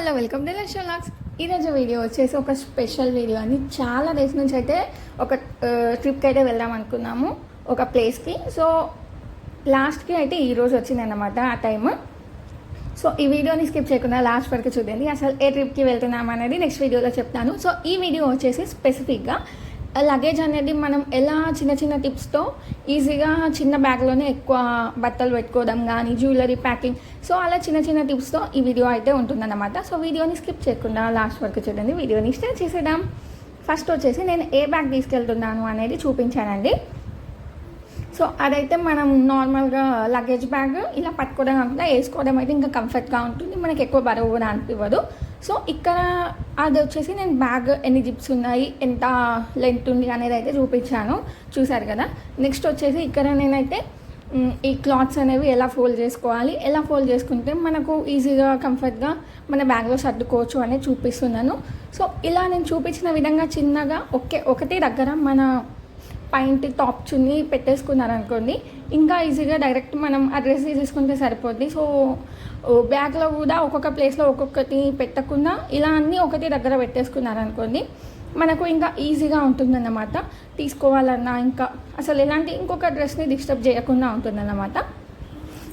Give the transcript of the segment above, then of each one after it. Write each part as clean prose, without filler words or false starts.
Hello welcome to logs. ఈరోజు video వచ్చేసి ఒక స్పెషల్ వీడియో అని చాలా డేస్ నుంచి అయితే ఒక ట్రిప్కి అయితే వెళ్దాం అనుకున్నాము ఒక ప్లేస్కి. సో లాస్ట్కి అయితే ఈరోజు వచ్చిందన్నమాట ఆ టైమ్. సో ఈ వీడియోని స్కిప్ చేయకుండా లాస్ట్ వరకు చూడండి. అసలు ఏ ట్రిప్కి వెళ్తున్నాం అనేది నెక్స్ట్ వీడియోలో చెప్తాను. సో ఈ వీడియో వచ్చేసి స్పెసిఫిక్గా లగేజ్ అనేది మనం ఎలా చిన్న చిన్న టిప్స్తో ఈజీగా చిన్న బ్యాగ్లోనే ఎక్కువ బట్టలు పెట్టుకోవడం కానీ జ్యువెలరీ ప్యాకింగ్, సో అలా చిన్న చిన్న టిప్స్తో ఈ వీడియో అయితే ఉంటుందన్నమాట. సో వీడియోని స్కిప్ చేయకుండా లాస్ట్ వరకు చూడండి. వీడియోని స్టార్ట్ చేసేద్దాం. ఫస్ట్ వచ్చేసి నేను ఏ బ్యాగ్ తీసుకెళ్తున్నాను అనేది చూపించానండి. సో అదైతే మనం నార్మల్గా లగేజ్ బ్యాగ్ ఇలా పట్టుకోవడం కాకుండా వేసుకోవడం అయితే ఇంకా కంఫర్ట్గా ఉంటుంది, మనకి ఎక్కువ బరువు కూడా అనిపివ్వదు. సో ఇక్కడ అది వచ్చేసి నేను బ్యాగ్ ఎన్ని జిప్స్ ఉన్నాయి, ఎంత లెంత్ ఉంది అనేది అయితే చూపించాను, చూసారు కదా. నెక్స్ట్ వచ్చేసి ఇక్కడ నేనైతే ఈ క్లాత్స్ అనేవి ఎలా ఫోల్డ్ చేసుకోవాలి, ఎలా ఫోల్డ్ చేసుకుంటే మనకు ఈజీగా కంఫర్ట్గా మన బ్యాగ్లో సర్దుకోవచ్చు అనేది చూపిస్తున్నాను. సో ఇలా నేను చూపించిన విధంగా చిన్నగా ఒకటి దగ్గర మన పైంట్ టాప్ చున్ని పెట్టేసుకున్నారనుకోండి, ఇంకా ఈజీగా డైరెక్ట్ మనం ఆ డ్రెస్ తీసుకుంటే సరిపోద్ది. సో బ్యాగ్లో కూడా ఒక్కొక్క ప్లేస్లో ఒక్కొక్కటి పెట్టకుండా ఇలా అన్నీ ఒకటి దగ్గర పెట్టేసుకున్నారనుకోండి, మనకు ఇంకా ఈజీగా ఉంటుందన్నమాట. తీసుకోవాలన్నా ఇంకా అసలు ఎలాంటి ఇంకొక డ్రెస్ని డిస్టర్బ్ చేయకుండా ఉంటుందన్నమాట.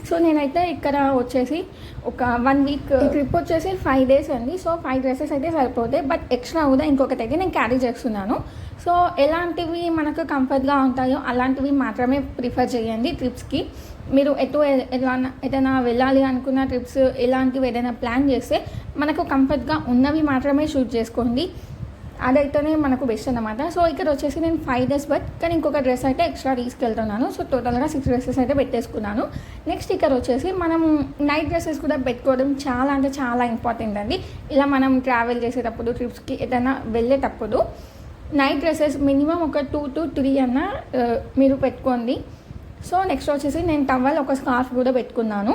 సో నేనైతే ఇక్కడ వచ్చేసి ఒక 1 వీక్ ట్రిప్ వచ్చేసి 5 days అండి. సో 5 dresses అయితే సరిపోతాయి, బట్ ఎక్స్ట్రా కూడా ఇంకొకటి అయితే నేను క్యారీ చేస్తున్నాను. సో ఎలాంటివి మనకు కంఫర్ట్గా ఉంటాయో అలాంటివి మాత్రమే ప్రిఫర్ చేయండి ట్రిప్స్కి. మీరు ఏదైనా వెళ్ళాలి అనుకున్న ట్రిప్స్ ఇలాంటివి ఏదైనా ప్లాన్ చేస్తే మనకు కంఫర్ట్గా ఉన్నవి మాత్రమే షూట్ చేసుకోండి, అదైతేనే మనకు బెస్ట్ అన్నమాట. సో ఇక్కడ వచ్చేసి నేను 5 days కానీ ఇంకొక డ్రెస్ అయితే ఎక్స్ట్రా తీసుకెళ్తున్నాను. సో టోటల్గా 6 dresses అయితే పెట్టేసుకున్నాను. నెక్స్ట్ ఇక్కడ వచ్చేసి మనం నైట్ డ్రెస్సెస్ కూడా పెట్టుకోవడం చాలా అంటే చాలా ఇంపార్టెంట్ అండి. ఇలా మనం ట్రావెల్ చేసేటప్పుడు ట్రిప్స్కి ఏదైనా వెళ్ళేటప్పుడు నైట్ డ్రెస్సెస్ మినిమం ఒక 2 to 3 అన్న మీరు పెట్టుకోండి. సో నెక్స్ట్ వచ్చేసి నేను టవల్ ఒక స్కార్ఫ్ కూడా పెట్టుకున్నాను.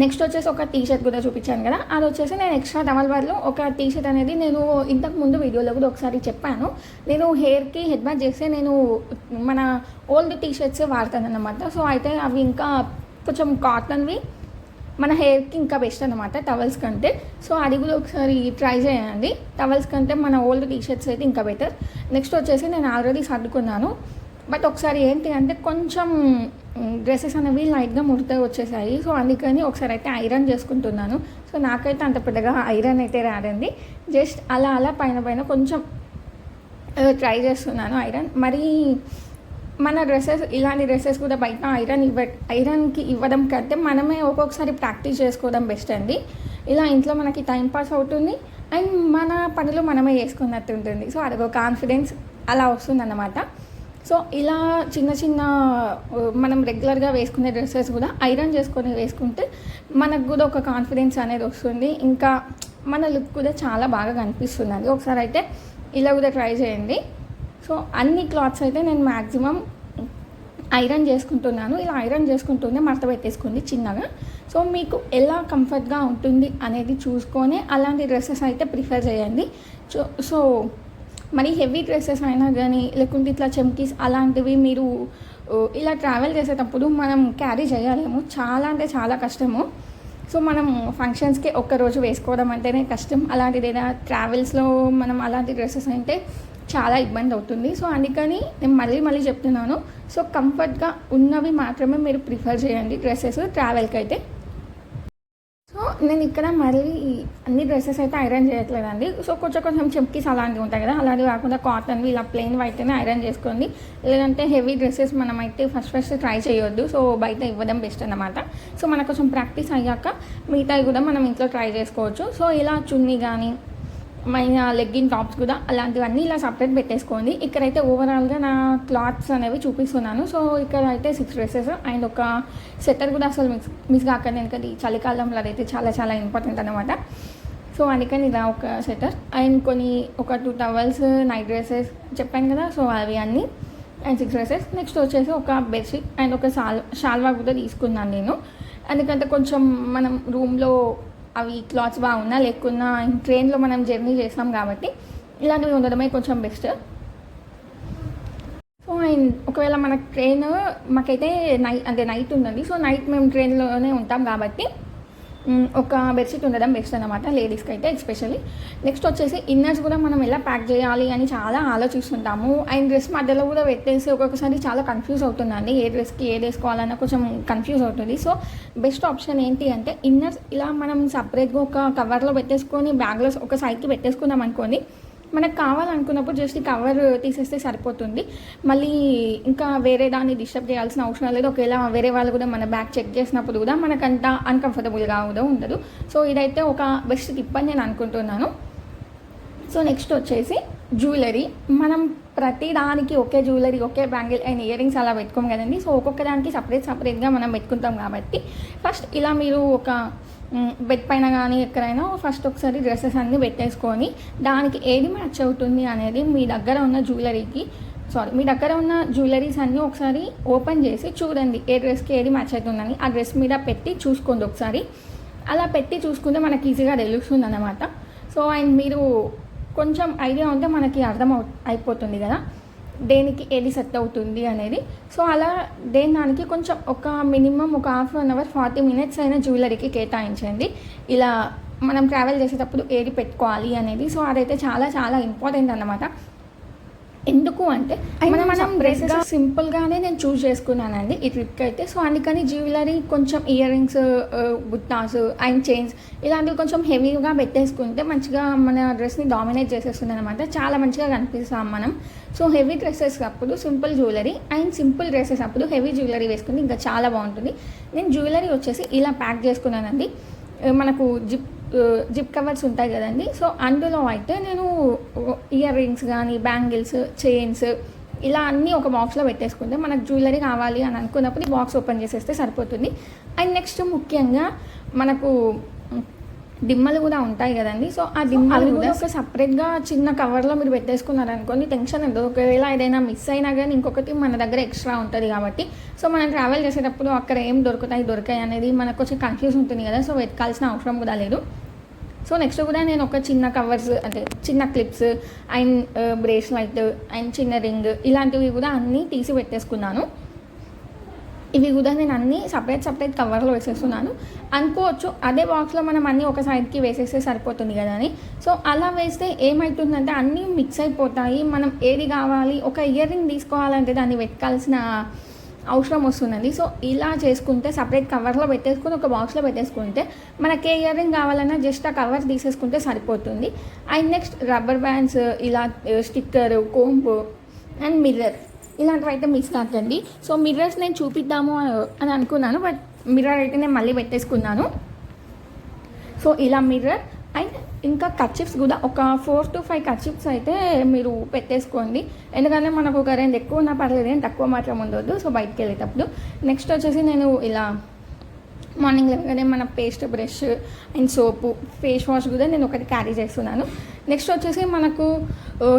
నెక్స్ట్ వచ్చేసి ఒక టీషర్ట్ కూడా చూపించాను కదా, అది వచ్చేసి నేను ఎక్స్ట్రా టవల్ బదులు ఒక టీషర్ట్ అనేది నేను ఇంతకు ముందు వీడియోలో కూడా ఒకసారి చెప్పాను. నేను హెయిర్కి హెడ్ బాత్ చేస్తే నేను మన ఓల్డ్ టీషర్ట్సే వాడతాను అన్నమాట. సో అయితే అవి ఇంకా కొంచెం కాటన్వి మన హెయిర్కి ఇంకా బెస్ట్ అనమాట టవల్స్ కంటే. సో అది కూడా ఒకసారి ట్రై చేయండి. టవల్స్ కంటే మన ఓల్డ్ టీషర్ట్స్ అయితే ఇంకా బెటర్. నెక్స్ట్ వచ్చేసి నేను ఆల్రెడీ సర్దుకున్నాను, బట్ ఒకసారి ఏంటి అంటే కొంచెం డ్రెస్సెస్ అనేవి లైట్గా ముడత వచ్చేసాయి. సో అందుకని ఒకసారి అయితే ఐరన్ చేసుకుంటున్నాను. సో నాకైతే అంత పెద్దగా ఐరన్ అయితే రాదండి, జస్ట్ అలా పైన కొంచెం ట్రై చేస్తున్నాను ఐరన్. మరి మన డ్రెస్సెస్ ఇలాంటి డ్రెస్సెస్ కూడా బయట ఐరన్కి ఇవ్వడం కంటే మనమే ఒక్కొక్కసారి ప్రాక్టీస్ చేసుకోవడం బెస్ట్ అండి. ఇలా ఇంట్లో మనకి టైం పాస్ అవుతుంది అండ్ మన పనులు మనమే చేసుకున్నట్టు ఉంటుంది. సో అదొక కాన్ఫిడెన్స్ అలా వస్తుందన్నమాట. సో ఇలా చిన్న మనం రెగ్యులర్గా వేసుకునే డ్రెస్సెస్ కూడా ఐరన్ చేసుకొని వేసుకుంటే మనకు కూడా ఒక కాన్ఫిడెన్స్ అనేది వస్తుంది, ఇంకా మన లుక్ కూడా చాలా బాగా కనిపిస్తుందండి. ఒకసారి అయితే ఇలా కూడా ట్రై చేయండి. సో అన్ని క్లాత్స్ అయితే నేను మ్యాక్సిమం ఐరన్ చేసుకుంటున్నాను. ఇలా ఐరన్ చేసుకుంటూనే మడత పెట్టేసుకోండి చిన్నగా. సో మీకు ఎలా కంఫర్ట్గా ఉంటుంది అనేది చూసుకొని అలాంటి డ్రెస్సెస్ అయితే ప్రిఫర్ చేయండి. సో మరి హెవీ డ్రెస్సెస్ అయినా కానీ లేకుంటే ఇట్లా చమ్కీస్ అలాంటివి మీరు ఇలా ట్రావెల్ చేసేటప్పుడు మనం క్యారీ చేయలేము, చాలా అంటే చాలా కష్టము. సో మనం ఫంక్షన్స్కి ఒక్కరోజు వేసుకోవడం అంటేనే కష్టం, అలాంటిది ఏదైనా ట్రావెల్స్లో మనం అలాంటి డ్రెస్సెస్ అంటే చాలా ఇబ్బంది అవుతుంది. సో అందుకని నేను మళ్ళీ చెప్తున్నాను. సో కంఫర్ట్గా ఉన్నవి మాత్రమే మీరు ప్రిఫర్ చేయండి డ్రెస్సెస్ ట్రావెల్కి అయితే. సో నేను ఇక్కడ మళ్ళీ అన్ని డ్రెస్సెస్ అయితే ఐరన్ చేయట్లేదండి. సో కొంచెం చెమ్కీస్ అలాంటివి ఉంటాయి కదా, అలాంటివి కాకుండా కాటన్వి ఇలా ప్లెయిన్ వైట్నే ఐరన్ చేసుకోండి. లేదంటే హెవీ డ్రెస్సెస్ మనం అయితే ఫస్ట్ ట్రై చేయొద్దు. సో బయట ఇవ్వడం బెస్ట్ అన్నమాట. సో మనకు కొంచెం ప్రాక్టీస్ అయ్యాక మిగతావి కూడా మనం ఇంట్లో ట్రై చేసుకోవచ్చు. సో ఇలా చున్నీ కానీ మన లెగ్గిన్ టాప్స్ కూడా అలాంటివన్నీ ఇలా సపరేట్ పెట్టేసుకోండి. ఇక్కడైతే ఓవరాల్గా నా క్లాత్స్ అనేవి చూపిస్తున్నాను. సో ఇక్కడ అయితే 6 dresses అండ్ ఒక స్వెటర్ కూడా అసలు మిస్ కాకండి, ఎందుకంటే ఈ చలికాలంలో అదైతే చాలా ఇంపార్టెంట్ అనమాట. సో అందుకని ఇలా ఒక స్వెటర్ అండ్ ఒక 2 towels, నైట్ డ్రెస్సెస్ చెప్పాను కదా, సో అవి అన్నీ అండ్ 6 dresses. నెక్స్ట్ వచ్చేసి ఒక బెడ్షీట్ అండ్ ఒక షాల్వా కూడా తీసుకున్నాను నేను, ఎందుకంటే కొంచెం మనం రూమ్లో అవి క్లాత్స్ బాగున్నా లేకున్నా ట్రైన్లో మనం జర్నీ చేస్తాం కాబట్టి ఇలాంటివి ఉండడమే కొంచెం బెస్ట్. సో ఒకవేళ మనకు ట్రైన్ మాకైతే నైట్ ఉందండి. సో నైట్ మేము ట్రైన్లోనే ఉంటాం కాబట్టి ఒక బెడ్షీట్ ఉండడం బెస్ట్ అనమాట లేడీస్కి అయితే ఎస్పెషల్లీ. నెక్స్ట్ వచ్చేసి ఇన్నర్స్ కూడా మనం ఎలా ప్యాక్ చేయాలి అని చాలా ఆలోచిస్తుంటాము. అండ్ డ్రెస్ మధ్యలో కూడా పెట్టేసి ఒక్కొక్కసారి చాలా కన్ఫ్యూజ్ అవుతుందండి, ఏ డ్రెస్కి ఏది వేసుకోవాలన్న కొంచెం కన్ఫ్యూజ్ అవుతుంది. సో బెస్ట్ ఆప్షన్ ఏంటి అంటే ఇన్నర్స్ ఇలా మనం సపరేట్గా ఒక కవర్లో పెట్టేసుకొని బ్యాగ్లో ఒక సైడ్కి పెట్టేసుకున్నాం అనుకోండి, మనకు కావాలనుకున్నప్పుడు జస్ట్ ఈ కవర్ తీసేస్తే సరిపోతుంది. మళ్ళీ ఇంకా వేరే దాన్ని డిస్టర్బ్ చేయాల్సిన అవసరం లేదు. ఒకవేళ వేరే వాళ్ళు కూడా మన బ్యాగ్ చెక్ చేసినప్పుడు కూడా మనకంత అన్కంఫర్టబుల్గా కూడా ఉండదు. సో ఇదైతే ఒక బెస్ట్ టిప్ అని నేను అనుకుంటున్నాను. సో నెక్స్ట్ వచ్చేసి జ్యువెలరీ. మనం ప్రతి దానికి ఒకే జ్యువెలరీ, ఒకే బ్యాంగిల్ అండ్ ఇయర్ రింగ్స్ అలా పెట్టుకోం కదండి. సో ఒక్కొక్క దానికి సపరేట్గా మనం పెట్టుకుంటాం కాబట్టి ఫస్ట్ ఇలా మీరు ఒక బెడ్ పైన కానీ ఎక్కడైనా ఫస్ట్ ఒకసారి డ్రెస్సెస్ అన్నీ పెట్టేసుకొని దానికి ఏది మ్యాచ్ అవుతుంది అనేది మీ దగ్గర ఉన్న జ్యువెలరీస్ అన్నీ ఒకసారి ఓపెన్ చేసి చూడండి, ఏ డ్రెస్కి ఏది మ్యాచ్ అవుతుందని ఆ డ్రెస్ మీద పెట్టి చూసుకోండి ఒకసారి. అలా పెట్టి చూసుకుంటే మనకి ఈజీగా తెలుస్తుంది అన్నమాట. సో అండ్ మీరు కొంచెం ఐడియా ఉంటే మనకి అయిపోతుంది కదా దేనికి ఏది సెట్ అవుతుంది అనేది. సో అలా దానికి కొంచెం ఒక మినిమం ఒక హాఫ్ అన్ అవర్ 40 minutes అయినా జ్యువెలరీకి కేటాయించండి. ఇలా మనం ట్రావెల్ చేసేటప్పుడు ఏది పెట్టుకోవాలి అనేది. సో అదైతే చాలా చాలా ఇంపార్టెంట్ అన్నమాట. ఎందుకు అంటే మనం డ్రెస్సెస్ సింపుల్గానే నేను చూస్ చేసుకున్నానండి ఈ ట్రిప్కి అయితే. సో అందుకని జ్యువెలరీ కొంచెం ఇయర్ రింగ్స్, బుట్టాస్ అండ్ చైన్స్ ఇలాంటివి కొంచెం హెవీగా పెట్టేసుకుంటే మంచిగా మన డ్రెస్ని డామినేట్ చేసేస్తుంది అనమాట, చాలా మంచిగా కనిపిస్తాం మనం. సో హెవీ డ్రెస్సెస్ అప్పుడు simple jewellery and simple dresses అప్పుడు హెవీ జ్యువెలరీ వేసుకుంటే ఇంకా చాలా బాగుంటుంది. నేను జ్యువెలరీ వచ్చేసి ఇలా ప్యాక్ చేసుకున్నానండి. మనకు జిప్ కవర్స్ ఉంటాయి కదండి. సో అందులో అయితే నేను ఇయర్ రింగ్స్ కానీ బ్యాంగిల్స్, చైన్స్ ఇలా అన్నీ ఒక బాక్స్లో పెట్టేసుకుంటే మనకు జ్యువెలరీ కావాలి అని అనుకున్నప్పుడు ఈ బాక్స్ ఓపెన్ చేసేస్తే సరిపోతుంది. అండ్ నెక్స్ట్ ముఖ్యంగా మనకు దిమ్మలు కూడా ఉంటాయి కదండి. సో ఆ దిమ్మలు కూడా ఒక సపరేట్గా చిన్న కవర్లో మీరు పెట్టేసుకున్నారనుకోండి టెన్షన్ ఉండదు. ఒకవేళ ఏదైనా మిస్ అయినా కానీ ఇంకొకటి మన దగ్గర ఎక్స్ట్రా ఉంటుంది కాబట్టి సో మనం ట్రావెల్ చేసేటప్పుడు అక్కడ ఏం దొరకాయి అనేది మనకు కొంచెం కన్ఫ్యూజ్ ఉంటుంది కదా. సో వెతకాల్సిన అవసరం కూడా లేదు. సో నెక్స్ట్ కూడా నేను ఒక చిన్న కవర్స్ అంటే చిన్న క్లిప్స్ అండ్ బ్రేస్లెట్ అండ్ చిన్న రింగ్ ఇలాంటివి కూడా అన్నీ తీసి పెట్టేసుకున్నాను. ఇవి కూడా నేను అన్నీ సపరేట్ కవర్లో వేసేస్తున్నాను. అనుకోవచ్చు అదే బాక్స్లో మనం అన్నీ ఒక సైడ్కి వేసేస్తే సరిపోతుంది కదా అని. సో అలా వేస్తే ఏమవుతుందంటే అన్నీ మిక్స్ అయిపోతాయి. మనం ఏది కావాలి, ఒక ఇయర్ రింగ్ తీసుకోవాలంటే దాన్ని వెతకాల్సిన అవసరం వస్తుందండి. సో ఇలా చేసుకుంటే సపరేట్ కవర్లో పెట్టేసుకుని ఒక బాక్స్లో పెట్టేసుకుంటే మనకి ఏ ఇయర్ రింగ్ కావాలన్నా జస్ట్ ఆ కవర్ తీసేసుకుంటే సరిపోతుంది. అండ్ నెక్స్ట్ రబ్బర్ బ్యాండ్స్, ఇలా స్టిక్కర్, కోంబ్ అండ్ మిర్రర్ ఇలాంటివి అయితే మిస్ కాకండి. సో మిర్రర్స్ నేను చూపిద్దాము అని అనుకున్నాను, బట్ మిర్రర్ అయితే నేను మళ్ళీ పెట్టేసుకున్నాను. సో ఇలా మిర్రర్ అండ్ ఇంకా కర్చిప్స్ కూడా ఒక 4 to 5 కర్చిప్స్ అయితే మీరు పెట్టేసుకోండి. ఎందుకంటే మనకు ఒక 2 ఎక్కువ ఉన్నా పర్లేదు, తక్కువ మాత్రం ఉండొద్దు. సో బయటకు వెళ్ళేటప్పుడు నెక్స్ట్ వచ్చేసి నేను ఇలా మార్నింగ్ లేవగానే మన paste brush and soap, face wash కూడా నేను ఒకటి క్యారీ చేస్తున్నాను. నెక్స్ట్ వచ్చేసి మనకు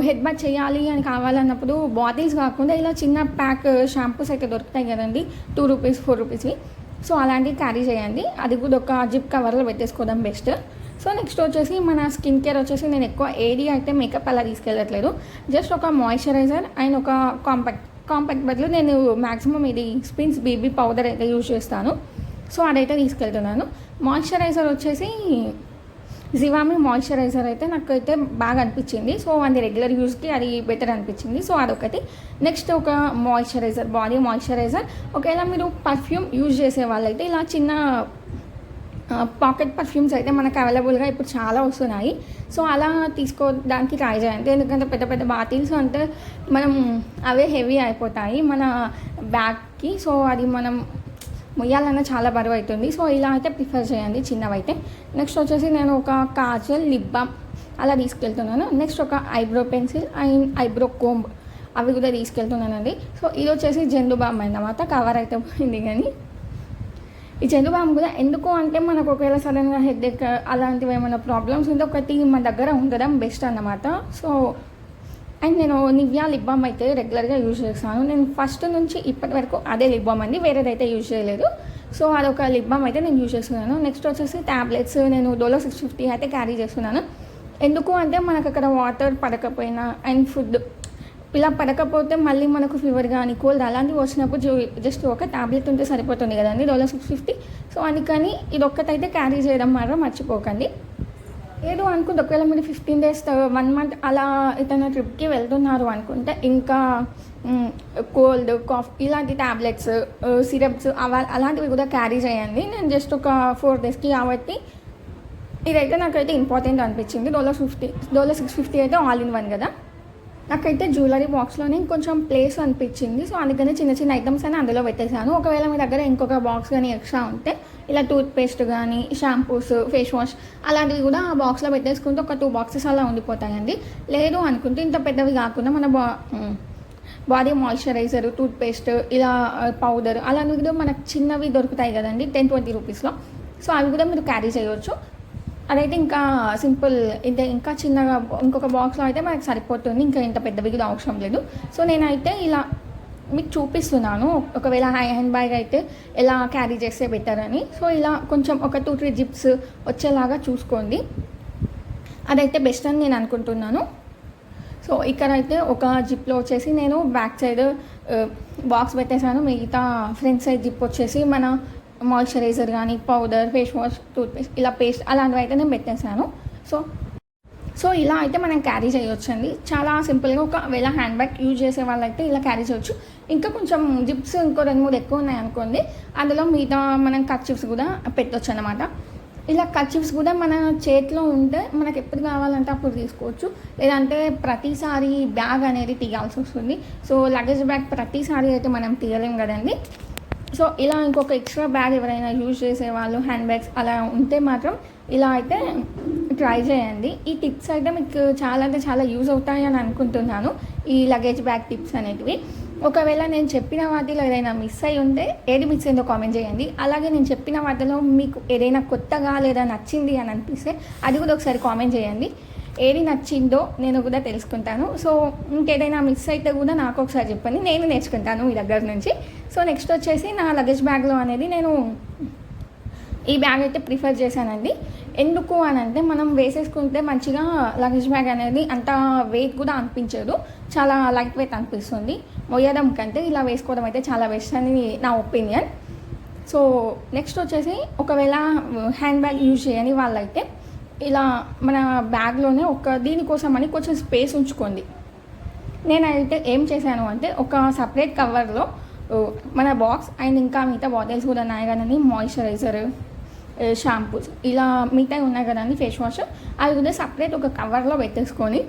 హెడ్ బాత్ చేయాలి అని కావాలన్నప్పుడు బాటిల్స్ కాకుండా ఇలా చిన్న ప్యాక్ షాంపూస్ అయితే దొరుకుతాయి కదండి, 2 rupees 4 rupeesవి. సో అలాంటివి క్యారీ చేయండి. అది కూడా ఒక జిప్ కవర్లో పెట్టేసుకోవడం బెస్ట్. సో నెక్స్ట్ వచ్చేసి మన స్కిన్ కేర్ వచ్చేసి నేను ఎక్కువ ఏది అయితే మేకప్ అలా తీసుకెళ్ళట్లేదు. జస్ట్ ఒక మాయిశ్చరైజర్ అండ్ ఒక కాంపాక్ట్ బదులు నేను మ్యాక్సిమం ఇది స్పిన్స్ బేబీ పౌడర్ అయితే యూజ్ చేస్తాను. సో అదైతే తీసుకెళ్తున్నాను. మాయిశ్చరైజర్ వచ్చేసి జివామి మాయిశ్చరైజర్ అయితే నాకు అయితే బాగా అనిపించింది. సో అది రెగ్యులర్ యూస్కి అది బెటర్ అనిపించింది. సో అదొకటి. నెక్స్ట్ ఒక మాయిశ్చరైజర్, బాడీ మాయిశ్చరైజర్. ఒకవేళ మీరు పర్ఫ్యూమ్ యూజ్ చేసే వాళ్ళైతే ఇలా చిన్న పాకెట్ పర్ఫ్యూమ్స్ అయితే మనకు అవైలబుల్గా ఇప్పుడు చాలా వస్తున్నాయి. సో అలా తీసుకోవడానికి ట్రై చేయండి. ఎందుకంటే పెద్ద బాటిల్స్ అంటే మనం అవే హెవీ అయిపోతాయి మన బ్యాగ్కి. సో అది మనం మొయ్యాలన్నా చాలా బరువు అవుతుంది. సో ఇలా అయితే ప్రిఫర్ చేయండి చిన్నవైతే. నెక్స్ట్ వచ్చేసి నేను ఒక కాజల్, లిప్ బామ్ అలా తీసుకెళ్తున్నాను. నెక్స్ట్ ఒక eyebrow pencil and eyebrow comb అవి కూడా తీసుకెళ్తున్నానండి. సో ఇది వచ్చేసి జెండు బామ్ అన్నమాట. కవర్ అయితే పోయింది కానీ ఈ జెండు బామ్ కూడా ఎందుకు అంటే మనకు ఒకవేళ సడన్గా హెడేక్ అలాంటివి ఏమైనా ప్రాబ్లమ్స్ ఉంటే ఒకటి మన దగ్గర ఉండడం బెస్ట్ అన్నమాట. సో అండ్ నేను నివ్యా లిప్ బామ్ అయితే రెగ్యులర్గా యూజ్ చేస్తాను. నేను ఫస్ట్ నుంచి ఇప్పటి వరకు అదే లిప్ బామ్ అండి, వేరేదైతే యూజ్ చేయలేదు. సో అదొక లిప్ బామ్ అయితే నేను యూజ్ చేస్తున్నాను. నెక్స్ట్ వచ్చేసి ట్యాబ్లెట్స్ నేను డోలో 650 అయితే క్యారీ చేస్తున్నాను. ఎందుకు అంటే మనకు అక్కడ వాటర్ పడకపోయినా అండ్ ఫుడ్ ఇలా పడకపోతే మళ్ళీ మనకు ఫీవర్ కానీ కోల్డ్ అలాంటివి వచ్చినప్పుడు జస్ట్ ఒక టాబ్లెట్ ఉంటే సరిపోతుంది కదండి $650. సో అందుకని ఇది ఒక్కటైతే క్యారీ చేయడం మాత్రం మర్చిపోకండి. లేదు అనుకుంటే ఒకవేళ మీరు 15 days 1 month అలా ఏదైనా ట్రిప్కి వెళ్తున్నారు అనుకుంటే ఇంకా కోల్డ్ కాఫ్ ఇలాంటి ట్యాబ్లెట్స్ సిరప్స్ అలాంటివి కూడా క్యారీ చేయండి. నేను జస్ట్ ఒక 4 daysకి కాబట్టి ఇదైతే నాకైతే ఇంపార్టెంట్ అనిపించింది. $650 అయితే ఆల్ ఇన్ వన్ కదా. నాకైతే జ్యువెలరీ బాక్స్లోనే కొంచెం ప్లేస్ అనిపించింది. సో అందుకని చిన్న చిన్న ఐటమ్స్ అని అందులో పెట్టేశాను. ఒకవేళ మీ దగ్గర ఇంకొక బాక్స్ కానీ ఎక్స్ట్రా ఉంటే ఇలా టూత్పేస్ట్ కానీ షాంపూస్ ఫేస్ వాష్ అలాంటివి కూడా ఆ బాక్స్లో పెట్టేసుకుంటే ఒక 2 boxes అలా ఉండిపోతాయండి. లేదు అనుకుంటే ఇంత పెద్దవి కాకుండా మన బాడీ మాయిశ్చరైజర్ టూత్పేస్ట్ ఇలా పౌడర్ అలాంటివి కూడా మనకు చిన్నవి దొరుకుతాయి కదండి $10-20 సో అవి కూడా మీరు క్యారీ చేయవచ్చు. అదైతే ఇంకా సింపుల్ ఇంకా చిన్నగా ఇంకొక బాక్స్లో అయితే మనకు సరిపోతుంది. ఇంకా ఇంత పెద్దవి కూడా అవసరం లేదు. సో నేనైతే ఇలా మీకు చూపిస్తున్నాను ఒకవేళ హ్యాండ్ బ్యాగ్ అయితే ఎలా క్యారీ చేస్తే బెటర్ అని. సో ఇలా కొంచెం ఒక 2-3 జిప్స్ వచ్చేలాగా చూసుకోండి, అదైతే బెస్ట్ అని నేను అనుకుంటున్నాను. సో ఇక్కడైతే ఒక జిప్లో వచ్చేసి నేను బ్యాక్ సైడ్ బాక్స్ పెట్టేశాను. మిగతా ఫ్రంట్ సైడ్ జిప్ వచ్చేసి మన మాయిశ్చరైజర్ కానీ పౌడర్ ఫేస్ వాష్ టూత్పేస్ట్ ఇలా పేస్ట్ అలాంటివి అయితే నేను పెట్టేశాను. సో ఇలా అయితే మనం క్యారీ చేయొచ్చండి. చాలా సింపుల్గా ఒకవేళ హ్యాండ్ బ్యాగ్ యూజ్ చేసే వాళ్ళైతే ఇలా క్యారీ చేయొచ్చు. ఇంకా కొంచెం జిప్స్ ఇంకో 2-3 ఎక్కువ ఉన్నాయి అనుకోండి, అందులో మిగతా మనం కర్చీఫ్స్ కూడా పెట్టొచ్చు అనమాట. ఇలా కర్చీఫ్స్ కూడా మన చేతిలో ఉంటే మనకు ఎప్పుడు కావాలంటే అప్పుడు తీసుకోవచ్చు. లేదంటే ప్రతిసారి బ్యాగ్ అనేది తీయాల్సి వస్తుంది. సో లగేజ్ బ్యాగ్ ప్రతిసారి అయితే మనం తీయలేం కదండి. సో ఇలా ఇంకొక ఎక్స్ట్రా బ్యాగ్ ఎవరైనా యూజ్ చేసేవాళ్ళు హ్యాండ్ బ్యాగ్స్ అలా ఉంటే మాత్రం ఇలా అయితే ట్రై చేయండి. ఈ టిప్స్ అయితే మీకు చాలా అంటే చాలా యూజ్ అవుతాయి అని అనుకుంటున్నాను, ఈ లగేజ్ బ్యాగ్ టిప్స్ అనేటివి. ఒకవేళ నేను చెప్పిన వాటిలో ఏదైనా మిస్ అయి ఉంటే ఏది మిస్ అయిందో కామెంట్ చేయండి. అలాగే నేను చెప్పిన వాటిలో మీకు ఏదైనా కొత్తగా లేదా నచ్చింది అని అనిపిస్తే అది కూడా ఒకసారి కామెంట్ చేయండి. ఏది నచ్చిందో నేను కూడా తెలుసుకుంటాను. సో ఇంకేదైనా మిస్ అయితే కూడా నాకు ఒకసారి చెప్పండి, నేను నేర్చుకుంటాను మీ దగ్గర నుంచి. సో నెక్స్ట్ వచ్చేసి నా లగేజ్ బ్యాగ్లో అనేది నేను ఈ బ్యాగ్ అయితే ప్రిఫర్ చేశానండి. ఎందుకు అని అంటే మనం వేసేసుకుంటే మంచిగా లగేజ్ బ్యాగ్ అనేది అంత వెయిట్ కూడా అనిపించదు, చాలా లైట్ వెయిట్ అనిపిస్తుంది. మొయ్యడం కంటే ఇలా వేసుకోవడం అయితే చాలా బెస్ట్ అని నా ఒపీనియన్. సో నెక్స్ట్ వచ్చేసి ఒకవేళ హ్యాండ్ బ్యాగ్ యూజ్ చేయని వాళ్ళైతే ఇలా మన బ్యాగ్లోనే దీనికోసం అని కొంచెం స్పేస్ ఉంచుకోండి. నేనైతే ఏం చేశాను అంటే ఒక సపరేట్ కవర్లో మన బాక్స్ అండ్ ఇంకా మిగతా బాటిల్స్ కూడా ఉన్నాయి కదండి, మాయిశ్చరైజర్ షాంపూస్ ఇలా మిగతా ఉన్నాయి కదండి ఫేస్ వాష్, అవి కూడా సపరేట్ ఒక కవర్లో పెట్టేసుకొని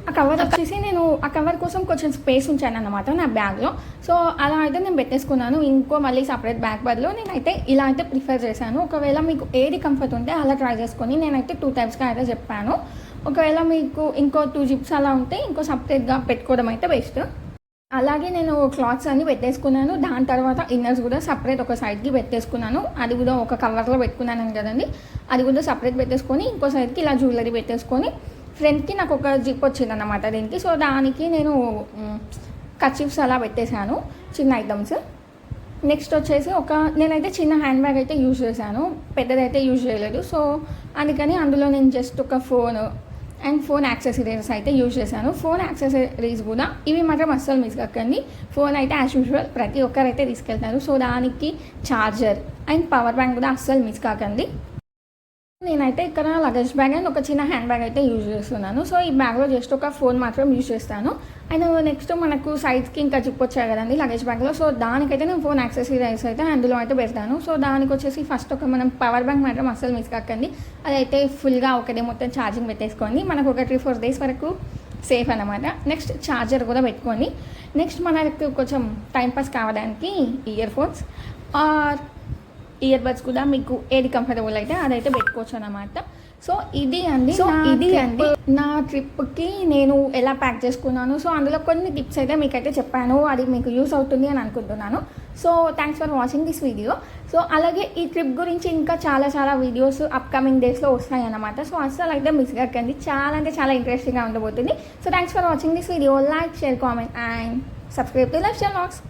ఆ కవర్ వచ్చేసి నేను ఆ కవర్ కోసం కొంచెం స్పేస్ ఉంచాను అన్నమాట నా బ్యాగ్లో. సో అలా అయితే నేను పెట్టేసుకున్నాను. ఇంకో మళ్ళీ సపరేట్ బ్యాగ్ బదులు నేనైతే ఇలా అయితే ప్రిఫర్ చేశాను. ఒకవేళ మీకు ఏది కంఫర్ట్ ఉంటే అలా ట్రై చేసుకొని నేనైతే 2 typesగా అయితే చెప్పాను. ఒకవేళ మీకు ఇంకో 2 జిప్స్ అలా ఉంటే ఇంకో సపరేట్గా పెట్టుకోవడం అయితే బెస్ట్. అలాగే నేను క్లాత్స్ అన్ని పెట్టేసుకున్నాను. దాని తర్వాత ఇన్నర్స్ కూడా సపరేట్ ఒక సైడ్కి పెట్టేసుకున్నాను. అది కూడా ఒక కవర్లో పెట్టుకున్నాను కదండి, అది కూడా సపరేట్ పెట్టేసుకొని ఇంకో సైడ్కి ఇలా జ్యువెలరీ పెట్టేసుకొని ఫ్రంట్కి నాకు ఒక జిప్ వచ్చింది అన్నమాట దీనికి. సో దానికి నేను కర్చీఫ్స్ అలా పెట్టేశాను, చిన్న ఐటమ్స్. నెక్స్ట్ వచ్చేసి నేనైతే చిన్న హ్యాండ్ బ్యాగ్ అయితే యూజ్ చేశాను, పెద్దదైతే యూజ్ చేయలేదు. సో అందుకని అందులో నేను జస్ట్ ఒక ఫోన్ అండ్ ఫోన్ యాక్సెసరీస్ అయితే యూజ్ చేశాను. ఫోన్ యాక్సెసరీస్ కూడా ఇవి మాత్రం అస్సలు మిస్ కాకండి. ఫోన్ అయితే యాజ్ యూజువల్ ప్రతి ఒక్కరైతే తీసుకెళ్తారు. సో దానికి ఛార్జర్ అండ్ పవర్ బ్యాంక్ కూడా అస్సలు మిస్ కాకండి. నేనైతే ఇక్కడ లగేజ్ బ్యాగ్ అండ్ ఒక చిన్న హ్యాండ్ బ్యాగ్ అయితే యూజ్ చేస్తున్నాను. సో ఈ బ్యాగ్లో జస్ట్ ఒక ఫోన్ మాత్రం యూజ్ చేస్తాను. అండ్ నెక్స్ట్ మనకు సైడ్కి ఇంకా జిప్ వచ్చాయి కదండి లగేజ్ బ్యాగ్లో. సో దానికైతే నేను ఫోన్ యాక్సెసరీస్ అయితే అందులో అయితే పెడతాను. సో దానికి వచ్చేసి ఫస్ట్ మనం పవర్ బ్యాంక్ మాత్రం అస్సలు మిస్ కాకండి. అదైతే ఫుల్గా ఒకటే మొత్తం ఛార్జింగ్ పెట్టేసుకోండి, మనకు ఒక 3-4 days వరకు సేఫ్ అనమాట. నెక్స్ట్ ఛార్జర్ కూడా పెట్టుకోండి. నెక్స్ట్ మనకు కొంచెం టైంపాస్ కావడానికి earphones or earbuds కూడా మీకు ఏది కంఫర్టబుల్ అయితే అదైతే పెట్టుకోవచ్చు అనమాట. సో ఇది అండి నా ట్రిప్కి నేను ఎలా ప్యాక్ చేసుకున్నాను. సో అందులో కొన్ని టిప్స్ అయితే మీకైతే చెప్పాను, అది మీకు యూస్ అవుతుంది అని అనుకుంటున్నాను. So thanks for watching this video. So అలాగే ఈ ట్రిప్ గురించి ఇంకా చాలా వీడియోస్ అప్కమింగ్ డేస్లో వస్తాయి అన్నమాట. సో అసలు అయితే మిస్ కాకండి, చాలా అంటే చాలా ఇంట్రెస్టింగ్గా ఉండబోతుంది. So thanks for watching this video. Like, share, comment and subscribe to life style vlogs.